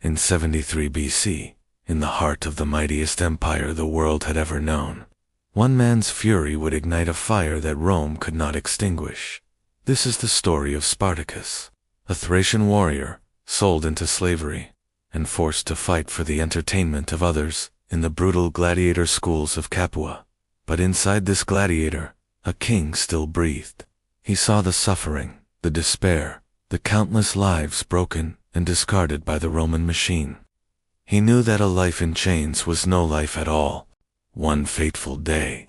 in 73 BC, in the heart of the mightiest empire the world had ever known. One man's fury would ignite a fire that Rome could not extinguish. This is the story of Spartacus, a Thracian warrior, sold into slavery, and forced to fight for the entertainment of others in the brutal gladiator schools of Capua. But inside this gladiator, a king still breathed. He saw the suffering, the despair, the countless lives broken and discarded by the Roman machine. He knew that a life in chains was no life at all. One fateful day,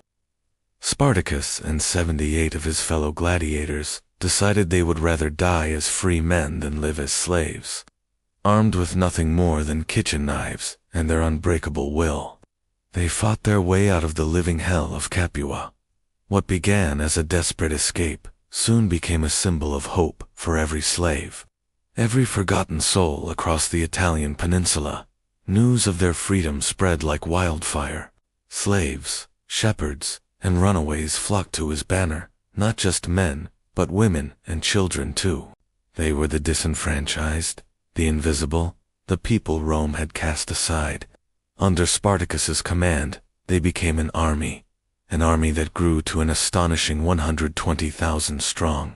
Spartacus and 78 of his fellow gladiators decided they would rather die as free men than live as slaves. Armed with nothing more than kitchen knives and their unbreakable will, they fought their way out of the living hell of Capua. What began as a desperate escape soon became a symbol of hope for every slave, every forgotten soul across the Italian peninsula. News of their freedom spread like wildfire. Slaves, shepherds, and runaways flocked to his banner, not just men, but women and children too. They were the disenfranchised, the invisible, the people Rome had cast aside. Under Spartacus's command, they became an army that grew to an astonishing 120,000 strong.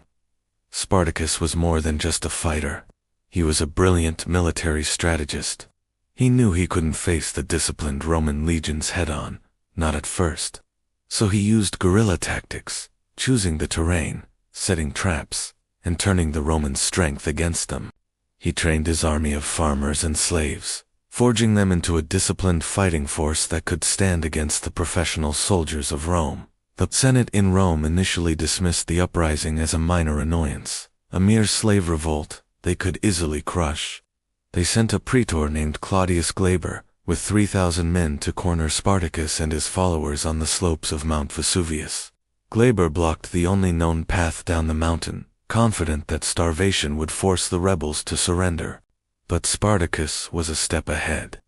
Spartacus was more than just a fighter. He was a brilliant military strategist. He knew he couldn't face the disciplined Roman legions head-on, not at first. So he used guerrilla tactics, choosing the terrain, setting traps, and turning the Roman strength against them. He trained his army of farmers and slaves, forging them into a disciplined fighting force that could stand against the professional soldiers of Rome. The Senate in Rome initially dismissed the uprising as a minor annoyance, a mere slave revolt they could easily crush. They sent a praetor named Claudius Glaber with 3,000 men to corner Spartacus and his followers on the slopes of Mount Vesuvius. Glaber blocked the only known path down the mountain, confident that starvation would force the rebels to surrender. But Spartacus was a step ahead.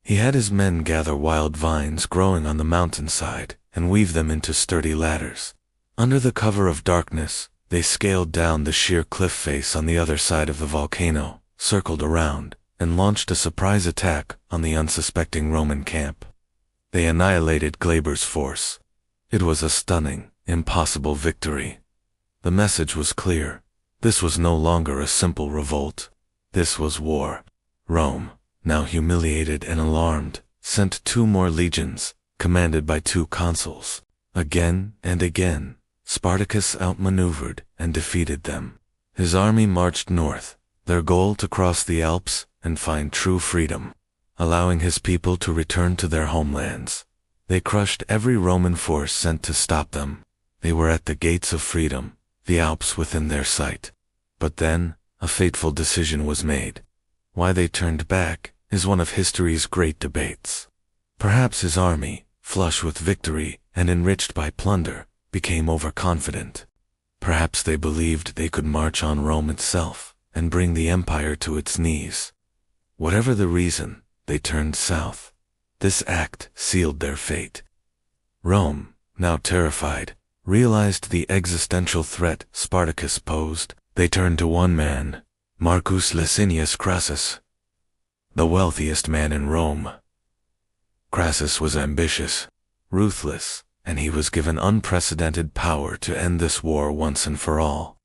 He had his men gather wild vines growing on the mountainside and weave them into sturdy ladders. Under the cover of darkness, they scaled down the sheer cliff face on the other side of the volcano, circled around, and launched a surprise attack on the unsuspecting Roman camp. They annihilated Glaber's force. It was a stunning, impossible victory. The message was clear. This was no longer a simple revolt. This was war. Rome, now humiliated and alarmed, sent 2 more legions, commanded by 2 consuls. Again and again, Spartacus outmaneuvered and defeated them. His army marched north, their goal to cross the Alps and find true freedom, allowing his people to return to their homelands. They crushed every Roman force sent to stop them. They were at the gates of freedom, the Alps within their sight. But then, a fateful decision was made. Why they turned back is one of history's great debates. Perhaps his army, flush with victory and enriched by plunder, became overconfident. Perhaps they believed they could march on Rome itself and bring the empire to its knees. Whatever the reason, they turned south. This act sealed their fate. Rome, now terrified, realized the existential threat Spartacus posed. They turned to one man, Marcus Licinius Crassus, the wealthiest man in Rome. Crassus was ambitious, ruthless, and he was given unprecedented power to end this war once and for all.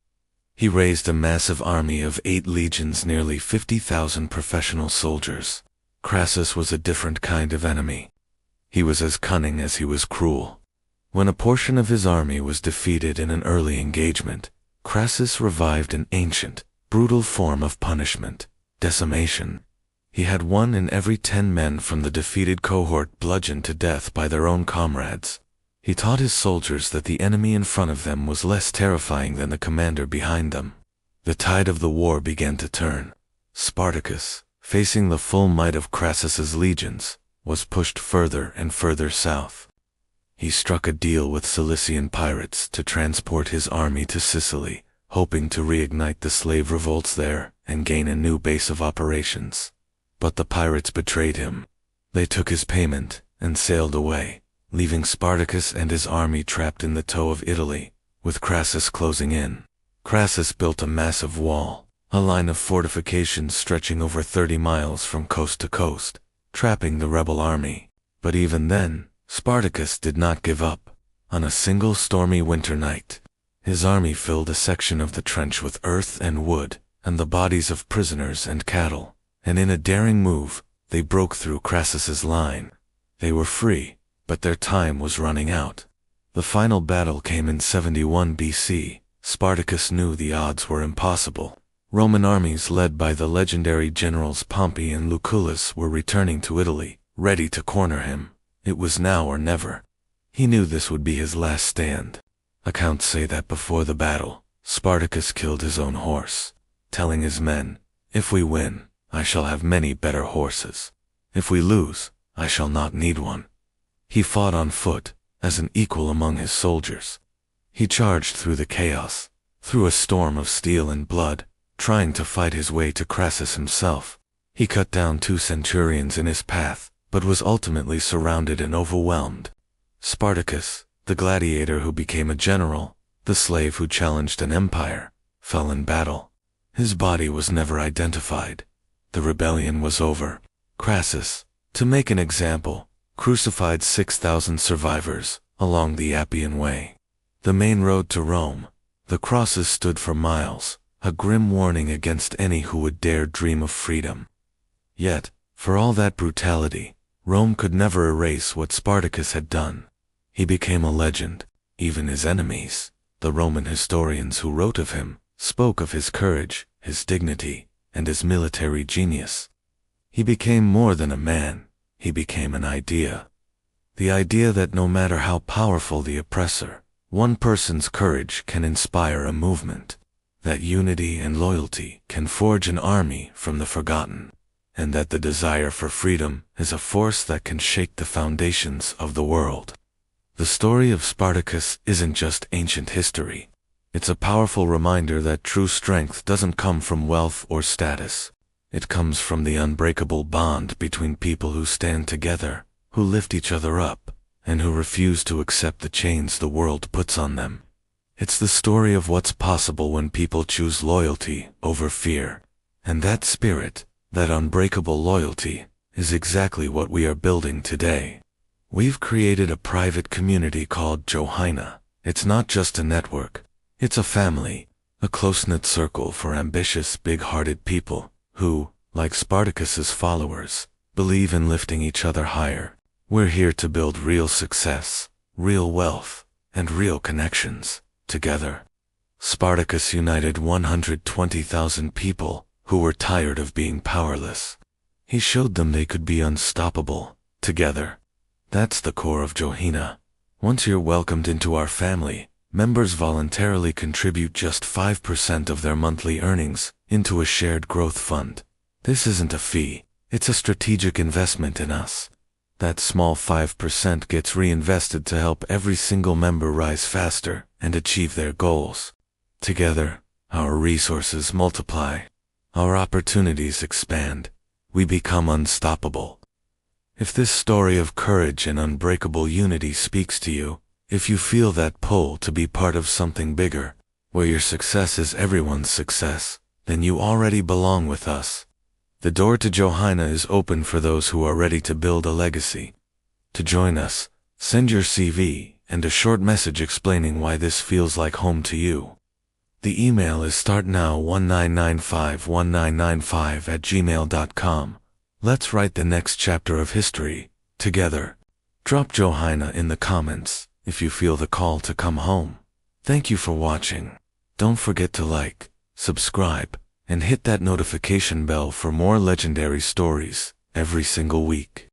He raised a massive army of 8 legions, nearly 50,000 professional soldiers. Crassus was a different kind of enemy. He was as cunning as he was cruel. When a portion of his army was defeated in an early engagement, Crassus revived an ancient, brutal form of punishment, decimation. He had 1 in every 10 men from the defeated cohort bludgeoned to death by their own comrades. He taught his soldiers that the enemy in front of them was less terrifying than the commander behind them. The tide of the war began to turn. Spartacus, facing the full might of Crassus's legions, was pushed further and further south. He struck a deal with Cilician pirates to transport his army to Sicily, hoping to reignite the slave revolts there and gain a new base of operations. But the pirates betrayed him. They took his payment and sailed away, leaving Spartacus and his army trapped in the toe of Italy, with Crassus closing in. Crassus built a massive wall, a line of fortifications stretching over 30 miles from coast to coast, trapping the rebel army. But even then, Spartacus did not give up. On a single stormy winter night, his army filled a section of the trench with earth and wood, and the bodies of prisoners and cattle, and in a daring move, they broke through Crassus's line. They were free, but their time was running out. The final battle came in 71 BC. Spartacus knew the odds were impossible. Roman armies led by the legendary generals Pompey and Lucullus were returning to Italy, ready to corner him. It was now or never. He knew this would be his last stand. Accounts say that before the battle, Spartacus killed his own horse, telling his men, "If we win, I shall have many better horses. If we lose, I shall not need one." He fought on foot, as an equal among his soldiers. He charged through the chaos, through a storm of steel and blood, trying to fight his way to Crassus himself. He cut down 2 centurions in his path, but was ultimately surrounded and overwhelmed. Spartacus, the gladiator who became a general, the slave who challenged an empire, fell in battle. His body was never identified. The rebellion was over. Crassus, to make an example, crucified 6,000 survivors along the Appian Way, the main road to Rome. The crosses stood for miles, a grim warning against any who would dare dream of freedom. Yet, for all that brutality, Rome could never erase what Spartacus had done. He became a legend. Even his enemies, the Roman historians who wrote of him, spoke of his courage, his dignity, and his military genius. He became more than a man. He became an idea. The idea that no matter how powerful the oppressor, one person's courage can inspire a movement, that unity and loyalty can forge an army from the forgotten, and that the desire for freedom is a force that can shake the foundations of the world. The story of Spartacus isn't just ancient history. It's a powerful reminder that true strength doesn't come from wealth or status. It comes from the unbreakable bond between people who stand together, who lift each other up, and who refuse to accept the chains the world puts on them. It's the story of what's possible when people choose loyalty over fear. And that spirit, that unbreakable loyalty, is exactly what we are building today. We've created a private community called Johayna. It's not just a network. It's a family, a close-knit circle for ambitious, big-hearted people who, like Spartacus's followers, believe in lifting each other higher. We're here to build real success, real wealth, and real connections, together. Spartacus united 120,000 people who were tired of being powerless. He showed them they could be unstoppable, together. That's the core of Johayna. Once you're welcomed into our family, members voluntarily contribute just 5% of their monthly earnings into a shared growth fund. This isn't a fee, it's a strategic investment in us. That small 5% gets reinvested to help every single member rise faster and achieve their goals. Together, our resources multiply. Our opportunities expand. We become unstoppable. If this story of courage and unbreakable unity speaks to you, if you feel that pull to be part of something bigger, where your success is everyone's success, then you already belong with us. The door to Johayna is open for those who are ready to build a legacy. To join us, send your CV and a short message explaining why this feels like home to you. The email is startnow19951995@gmail.com. Let's write the next chapter of history, together. Drop Johayna in the comments if you feel the call to come home. Thank you for watching. Don't forget to like, subscribe, and hit that notification bell for more legendary stories every single week.